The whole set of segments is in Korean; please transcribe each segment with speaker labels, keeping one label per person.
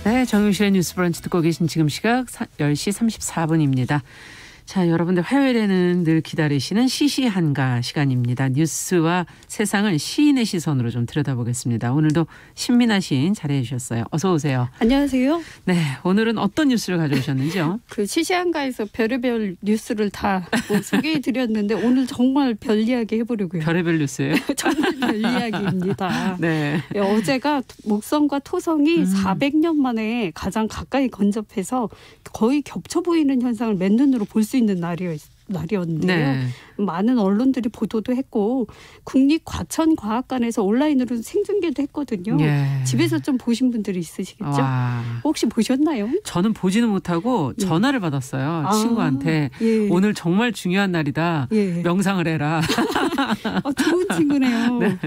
Speaker 1: 네, 정용실의 뉴스 브런치 듣고 계신 지금 시각 10시 34분입니다. 자, 여러분들 화요일에는 늘 기다리시는 시시한가 시간입니다. 뉴스와 세상을 시인의 시선으로 좀 들여다보겠습니다. 오늘도 신민아 시인 자리해 주셨어요. 어서 오세요.
Speaker 2: 안녕하세요.
Speaker 1: 네, 오늘은 어떤 뉴스를 가져오셨는지요?
Speaker 2: 그 시시한가에서 별의별 뉴스를 다 소개해 드렸는데 오늘 정말 별 이야기 해보려고요.
Speaker 1: 별의별 뉴스예요?
Speaker 2: 정말 별 이야기입니다.
Speaker 1: 네.
Speaker 2: 어제가 목성과 토성이 400년 만에 가장 가까이 근접해서 거의 겹쳐 보이는 현상을 맨눈으로 볼 수 있는 날이었는데요.
Speaker 1: 네.
Speaker 2: 많은 언론들이 보도도 했고 국립과천과학관에서 온라인으로 생중계도 했거든요.
Speaker 1: 예.
Speaker 2: 집에서 좀 보신 분들이 있으시겠죠?
Speaker 1: 와.
Speaker 2: 혹시 보셨나요?
Speaker 1: 저는 보지는 못하고 전화를 받았어요. 친구한테.
Speaker 2: 예.
Speaker 1: 오늘 정말 중요한 날이다.
Speaker 2: 예.
Speaker 1: 명상을 해라.
Speaker 2: 좋은 친구네요.
Speaker 1: 네.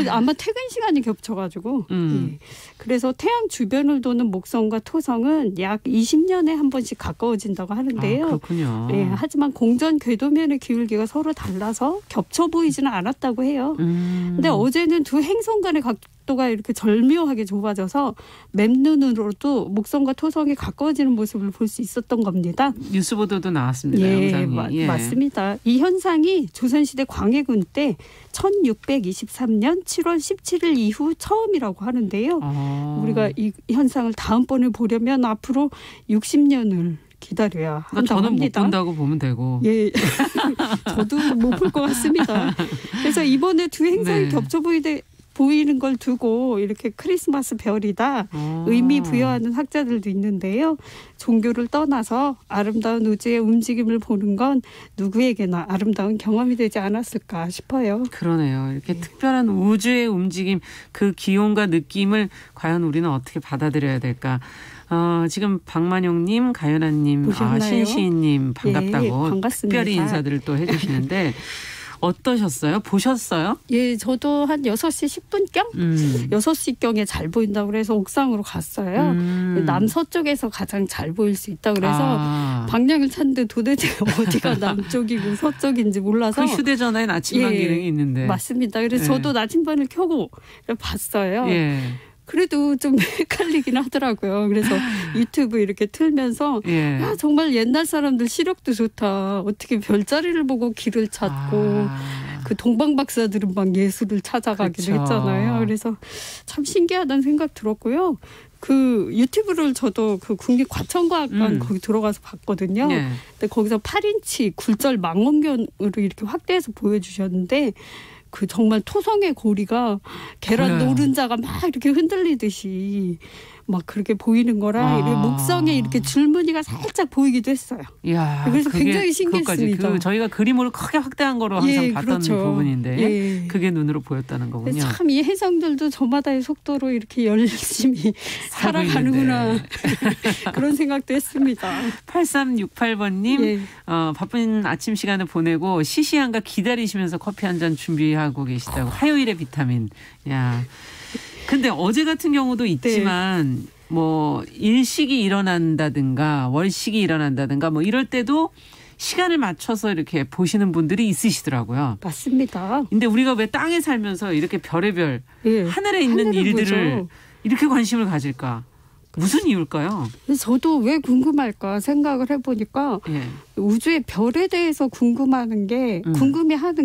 Speaker 2: 아마 퇴근 시간이 겹쳐가지고. 예. 그래서 태양 주변을 도는 목성과 토성은 약 20년에 한 번씩 가까워진다고 하는데요.
Speaker 1: 그렇군요.
Speaker 2: 예. 하지만 공전 궤도면의 기울기가 서로 달라서 겹쳐 보이지는 않았다고 해요. 근데 어제는 두 행성 간의 각도가 이렇게 절묘하게 좁아져서 맨눈으로도 목성과 토성이 가까워지는 모습을 볼 수 있었던 겁니다.
Speaker 1: 뉴스 보도도 나왔습니다.
Speaker 2: 예,
Speaker 1: 영상이.
Speaker 2: 맞습니다. 이 현상이 조선시대 광해군 때 1623년 7월 17일 이후 처음이라고 하는데요. 우리가 이 현상을 다음번에 보려면 앞으로 60년을 기다려야 한다고
Speaker 1: 저는
Speaker 2: 합니다.
Speaker 1: 못 본다고 보면 되고.
Speaker 2: 예, 저도 못 볼 것 같습니다. 그래서 이번에 두 행성이
Speaker 1: 네.
Speaker 2: 겹쳐 보이는 걸 두고 이렇게 크리스마스 별이다 의미 부여하는 학자들도 있는데요. 종교를 떠나서 아름다운 우주의 움직임을 보는 건 누구에게나 아름다운 경험이 되지 않았을까 싶어요.
Speaker 1: 그러네요. 이렇게 특별한 우주의 움직임, 그 기온과 느낌을 과연 우리는 어떻게 받아들여야 될까. 지금 박만용님, 가연아님, 신시인님 반갑다고
Speaker 2: 예, 반갑습니다.
Speaker 1: 특별히 인사들을 또 해주시는데 어떠셨어요? 보셨어요?
Speaker 2: 예, 저도 한 6시 10분경? 6시경에 잘 보인다고 그래서 옥상으로 갔어요. 남서쪽에서 가장 잘 보일 수 있다고 그래서 방향을 찾는데 도대체 어디가 남쪽이고 서쪽인지 몰라서.
Speaker 1: 그 휴대전화에 나침반 기능이 있는데.
Speaker 2: 맞습니다. 그래서 저도 나침반을 켜고 봤어요.
Speaker 1: 예.
Speaker 2: 그래도 좀 헷갈리긴 하더라고요. 그래서 유튜브 이렇게 틀면서 야, 정말 옛날 사람들 시력도 좋다. 어떻게 별자리를 보고 길을 찾고 그 동방 박사들은 막 예술을 찾아가기도
Speaker 1: 그렇죠.
Speaker 2: 했잖아요. 그래서 참 신기하다는 생각 들었고요. 그 유튜브를 저도 그 국립과천과학관 거기 들어가서 봤거든요.
Speaker 1: 네.
Speaker 2: 근데 거기서 8인치 굴절 망원경으로 이렇게 확대해서 보여주셨는데 그 정말 토성의 고리가 계란 노른자가 막 이렇게 흔들리듯이 막 그렇게 보이는 거라 목성에 이렇게 줄무늬가 살짝 보이기도 했어요.
Speaker 1: 이야,
Speaker 2: 그래서 굉장히 신기했습니다.
Speaker 1: 저희가 그림으로 크게 확대한 거로 항상 봤던
Speaker 2: 그렇죠.
Speaker 1: 부분인데 그게 눈으로 보였다는 거군요.
Speaker 2: 참 이 해성들도 저마다의 속도로 이렇게 열심히 살아가는구나 그런 생각도 했습니다.
Speaker 1: 8368번님 바쁜 아침 시간을 보내고 시시한가 기다리시면서 커피 한 잔 준비하고 계시다고. 화요일의 비타민. 야. 근데 어제 같은 경우도 있지만 뭐 일식이 일어난다든가 월식이 일어난다든가 뭐 이럴 때도 시간을 맞춰서 이렇게 보시는 분들이 있으시더라고요.
Speaker 2: 맞습니다.
Speaker 1: 근데 우리가 왜 땅에 살면서 이렇게 별의별 하늘에 있는 일들을 보죠. 이렇게 관심을 가질까? 무슨 이유일까요?
Speaker 2: 저도 왜 궁금할까 생각을 해보니까 우주의 별에 대해서 궁금해하는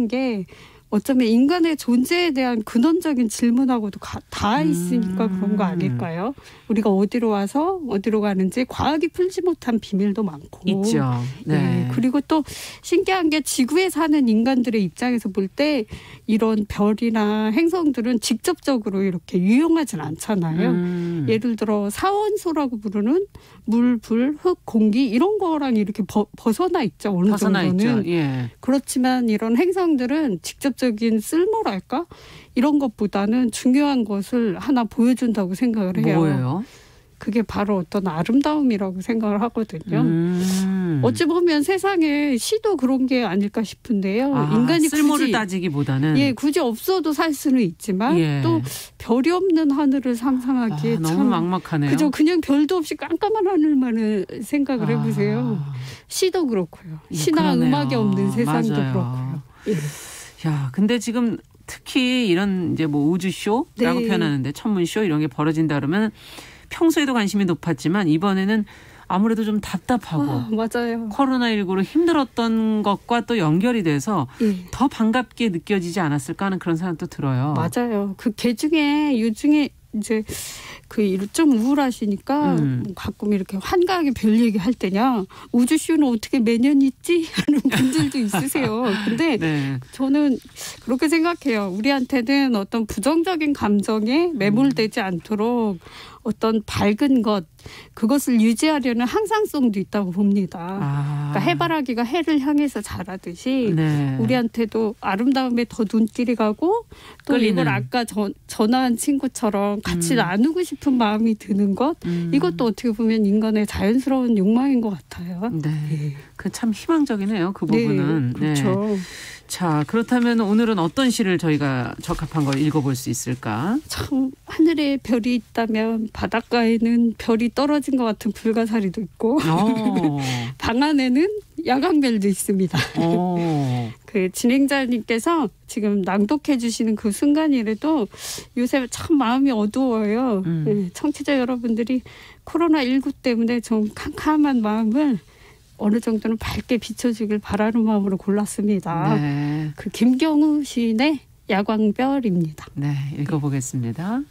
Speaker 2: 게 어쩌면 인간의 존재에 대한 근원적인 질문하고도 다 있으니까 그런 거 아닐까요? 우리가 어디로 와서 어디로 가는지 과학이 풀지 못한 비밀도 많고.
Speaker 1: 있죠. 네.
Speaker 2: 그리고 또 신기한 게 지구에 사는 인간들의 입장에서 볼 때 이런 별이나 행성들은 직접적으로 이렇게 유용하진 않잖아요. 예를 들어 사원소라고 부르는 물, 불, 흙, 공기 이런 거랑 이렇게 벗어나 있죠. 어느 정도는.
Speaker 1: 있죠. 예.
Speaker 2: 그렇지만 이런 행성들은 직접적인 쓸모랄까? 이런 것보다는 중요한 것을 하나 보여준다고 생각을 해요.
Speaker 1: 뭐예요?
Speaker 2: 그게 바로 어떤 아름다움이라고 생각을 하거든요. 어찌 보면 세상에 시도 그런 게 아닐까 싶은데요. 인간이
Speaker 1: 쓸모를 따지기보다는
Speaker 2: 굳이 없어도 살 수는 있지만 또 별이 없는 하늘을 상상하기에 참
Speaker 1: 너무 막막하네요.
Speaker 2: 그죠? 그냥 별도 없이 깜깜한 하늘만을 생각을 해보세요. 시도 그렇고요. 시나
Speaker 1: 그러네요.
Speaker 2: 음악이 없는 세상도
Speaker 1: 맞아요.
Speaker 2: 그렇고요.
Speaker 1: 야, 근데 지금 특히 이런 이제 뭐 우주쇼라고 표현하는데 천문쇼 이런 게 벌어진다 그러면 평소에도 관심이 높았지만 이번에는 아무래도 좀 답답하고
Speaker 2: 맞아요.
Speaker 1: 코로나19로 힘들었던 것과 또 연결이 돼서 더 반갑게 느껴지지 않았을까 하는 그런 생각도 들어요.
Speaker 2: 맞아요. 그 개 중에 요중에 이제 좀 우울하시니까 가끔 이렇게 한가하게 별 얘기 할 때냐 우주쇼는 어떻게 매년 있지? 하는 분들도 있으세요. 근데 네. 저는 그렇게 생각해요. 우리한테는 어떤 부정적인 감정에 매몰되지 않도록 어떤 밝은 것 그것을 유지하려는 항상성도 있다고 봅니다. 그러니까 해바라기가 해를 향해서 자라듯이 네. 우리한테도 아름다움에 더 눈길이 가고 또 끌리는. 이걸 아까 전화한 친구처럼 같이 나누고 싶은 마음이 드는 것 이것도 어떻게 보면 인간의 자연스러운 욕망인 것 같아요.
Speaker 1: 네, 그 참 희망적이네요. 그 부분은.
Speaker 2: 네, 그렇죠. 네.
Speaker 1: 자, 그렇다면 오늘은 어떤 시를 저희가 적합한 걸 읽어볼 수 있을까?
Speaker 2: 참 하늘에 별이 있다면 바닷가에는 별이 떨어진 것 같은 불가사리도 있고 방 안에는 야광별도 있습니다. 그 진행자님께서 지금 낭독해 주시는 그 순간이라도 요새 참 마음이 어두워요. 청취자 여러분들이 코로나19 때문에 좀 캄캄한 마음을 어느 정도는 밝게 비춰주길 바라는 마음으로 골랐습니다. 네. 그 김경우 시인의 야광별입니다.
Speaker 1: 네, 읽어보겠습니다.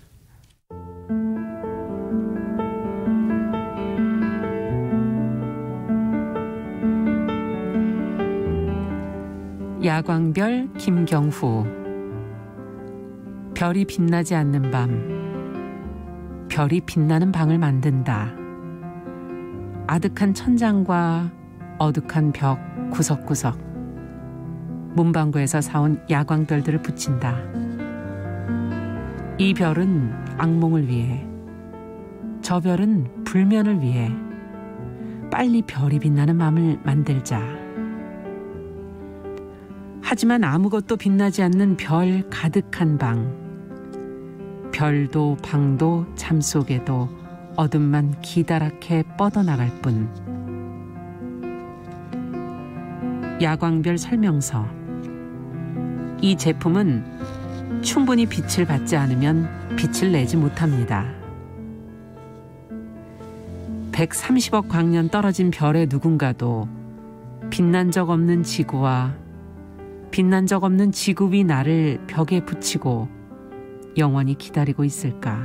Speaker 1: 야광별 김경후. 별이 빛나지 않는 밤, 별이 빛나는 방을 만든다. 아득한 천장과 어둑한 벽 구석구석 문방구에서 사온 야광별들을 붙인다. 이 별은 악몽을 위해, 저 별은 불면을 위해 빨리 별이 빛나는 밤을 만들자. 하지만 아무것도 빛나지 않는 별 가득한 방, 별도 방도 잠 속에도 어둠만 기다랗게 뻗어나갈 뿐. 야광별 설명서. 이 제품은 충분히 빛을 받지 않으면 빛을 내지 못합니다. 130억 광년 떨어진 별의 누군가도 빛난 적 없는 지구와 빛난 적 없는 지구 위 나를 벽에 붙이고 영원히 기다리고 있을까?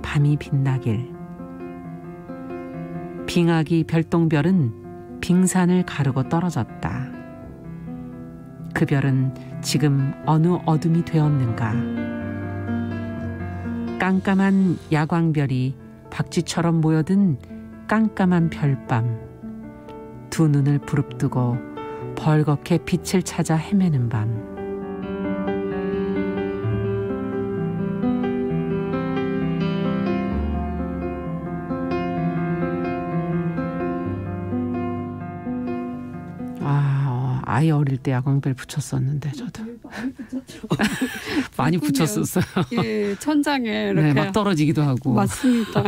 Speaker 1: 밤이 빛나길. 빙하기 별똥별은 빙산을 가르고 떨어졌다. 그 별은 지금 어느 어둠이 되었는가? 깜깜한 야광별이 박쥐처럼 모여든 깜깜한 별밤. 두 눈을 부릅뜨고 벌겋게 빛을 찾아 헤매는 밤. 아이 어릴 때 야광별 붙였었는데 저도
Speaker 2: 많이 붙였죠.
Speaker 1: 많이 붙였었어요.
Speaker 2: 예, 천장에 이렇게
Speaker 1: 네, 막 떨어지기도 하고.
Speaker 2: 맞습니다.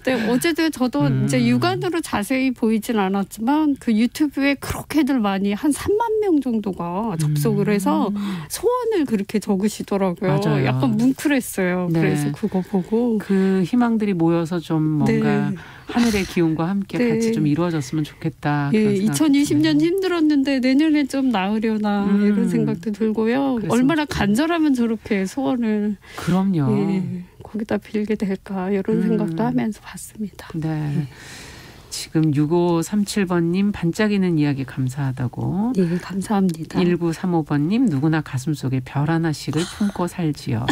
Speaker 2: 네, 어제도 저도 이제 육안으로 자세히 보이진 않았지만 그 유튜브에 그렇게들 많이 한 3만 명 정도가 접속을 해서 소원을 그렇게 적으시더라고요.
Speaker 1: 맞아요.
Speaker 2: 약간 뭉클했어요. 네. 그래서 그거 보고
Speaker 1: 그 희망들이 모여서 좀 뭔가
Speaker 2: 네.
Speaker 1: 하늘의 기운과 함께
Speaker 2: 네.
Speaker 1: 같이 좀 이루어졌으면 좋겠다.
Speaker 2: 예, 2020년 힘들었는데 내년에 좀 나으려나 이런 생각도 들고요. 얼마나 간절하면 저렇게 소원을
Speaker 1: 그럼요.
Speaker 2: 예, 거기다 빌게 될까 이런 생각도 하면서 봤습니다.
Speaker 1: 네. 지금 6537번님 반짝이는 이야기 감사하다고.
Speaker 2: 네, 감사합니다.
Speaker 1: 1935번님 누구나 가슴속에 별 하나씩을 품고 살지요.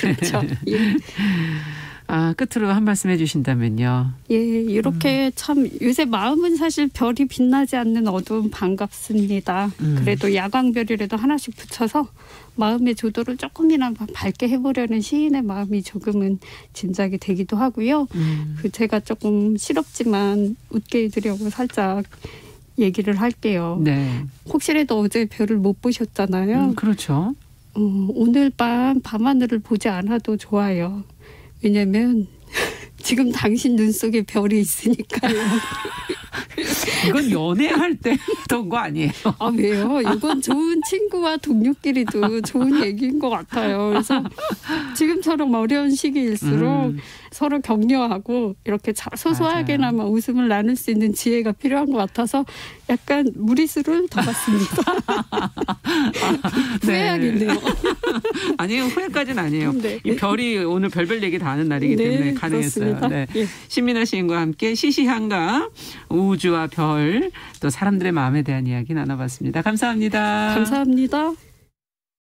Speaker 2: 그렇죠. 예.
Speaker 1: 아, 끝으로 한 말씀 해주신다면요.
Speaker 2: 예, 이렇게 참 요새 마음은 사실 별이 빛나지 않는 어두움 반갑습니다. 그래도 야광별이라도 하나씩 붙여서 마음의 조도를 조금이나 밝게 해보려는 시인의 마음이 조금은 짐작이 되기도 하고요. 그 제가 조금 실없지만 웃게 해드리려고 살짝 얘기를 할게요.
Speaker 1: 네.
Speaker 2: 혹시라도 어제 별을 못 보셨잖아요.
Speaker 1: 그렇죠.
Speaker 2: 오늘 밤하늘을 보지 않아도 좋아요. 왜냐면 지금 당신 눈 속에 별이 있으니까요.
Speaker 1: 이건 연애할 때 했던 거 아니에요?
Speaker 2: 아, 왜요? 이건 좋은 친구와 동료끼리도 좋은 얘기인 것 같아요. 그래서 지금처럼 어려운 시기일수록 서로 격려하고 이렇게 소소하게나마 웃음을 나눌 수 있는 지혜가 필요한 것 같아서 약간 무리수를 둬봤습니다. 후회하겠네요.
Speaker 1: 아니요, 후회까지는 아니에요.
Speaker 2: 네.
Speaker 1: 이 별이 오늘 별별 얘기 다 하는 날이기 때문에 가능했어요. 네. 예. 신민아 시인과 함께 시시한가, 우주와 별, 또 사람들의 마음에 대한 이야기 나눠봤습니다. 감사합니다.
Speaker 2: 감사합니다.